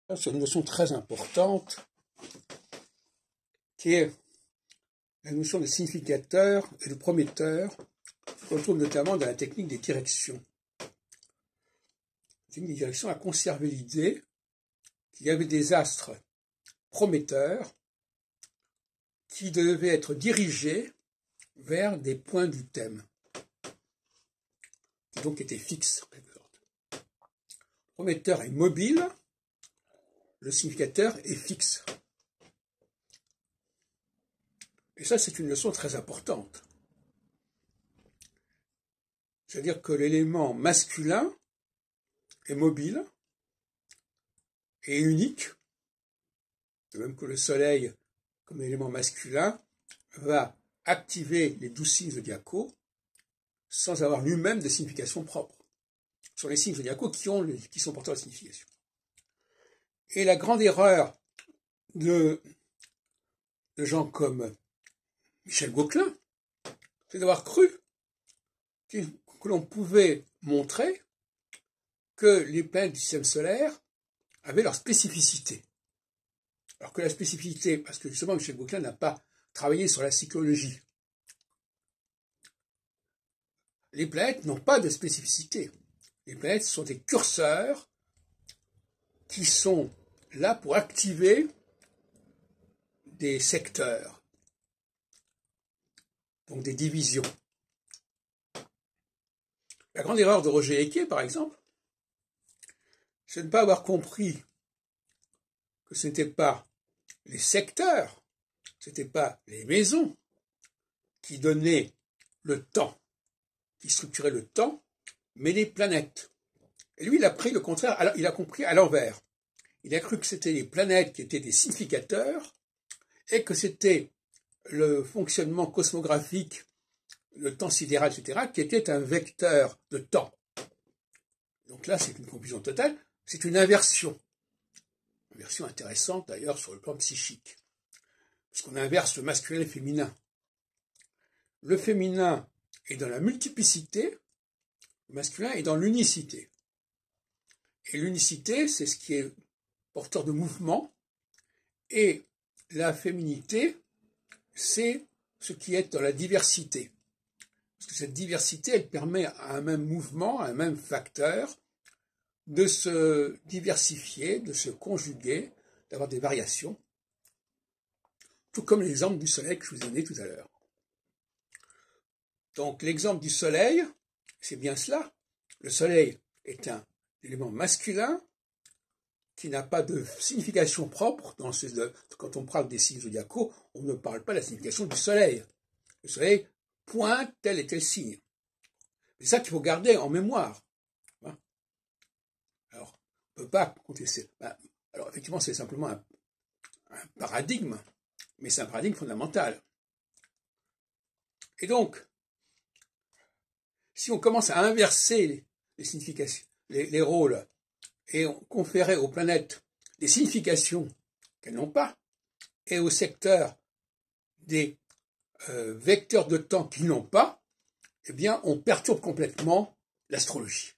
C'est une notion très importante qui est la notion de significateur et de prometteur qu'on trouve notamment dans la technique des directions. La technique des directions a conservé l'idée qu'il y avait des astres prometteurs qui devaient être dirigés vers des points du thème, qui donc étaient fixes. Le prometteur est mobile, le significateur est fixe. Et ça, c'est une leçon très importante. C'est-à-dire que l'élément masculin est mobile et unique, de même que le soleil, comme élément masculin, va activer les 12 signes zodiacaux sans avoir lui-même de signification propre. Ce sont les signes zodiacaux qui sont porteurs de signification. Et la grande erreur de gens comme Michel Gauquelin, c'est d'avoir cru que l'on pouvait montrer que les planètes du système solaire avaient leur spécificité. Alors que la spécificité, parce que justement Michel Gauquelin n'a pas travaillé sur la psychologie. Les planètes n'ont pas de spécificité. Les planètes sont des curseurs qui sont là pour activer des secteurs, donc des divisions. La grande erreur de Roger Héquet, par exemple, c'est de ne pas avoir compris que ce n'étaient pas les secteurs, ce n'étaient pas les maisons qui donnaient le temps, qui structuraient le temps, mais les planètes. Et lui, il a pris le contraire, il a compris à l'envers. Il a cru que c'était les planètes qui étaient des significateurs et que c'était le fonctionnement cosmographique, le temps sidéral, etc., qui était un vecteur de temps. Donc là, c'est une confusion totale, c'est une inversion. Une inversion intéressante d'ailleurs sur le plan psychique. Parce qu'on inverse le masculin et le féminin. Le féminin est dans la multiplicité, le masculin est dans l'unicité. Et l'unicité, c'est ce qui est porteur de mouvement, et la féminité, c'est ce qui est dans la diversité. Parce que cette diversité, elle permet à un même mouvement, à un même facteur, de se diversifier, de se conjuguer, d'avoir des variations, tout comme l'exemple du soleil que je vous ai donné tout à l'heure. Donc l'exemple du soleil, c'est bien cela. Le soleil est un élément masculin qui n'a pas de signification propre. Quand on parle des signes zodiacaux, on ne parle pas de la signification du soleil. Le soleil pointe tel et tel signe. C'est ça qu'il faut garder en mémoire. Alors, on ne peut pas contester. Alors, effectivement, c'est simplement un paradigme, mais c'est un paradigme fondamental. Et donc, si on commence à inverser les significations, les rôles, et on conférait aux planètes des significations qu'elles n'ont pas, et aux secteurs des vecteurs de temps qu'ils n'ont pas, eh bien, on perturbe complètement l'astrologie.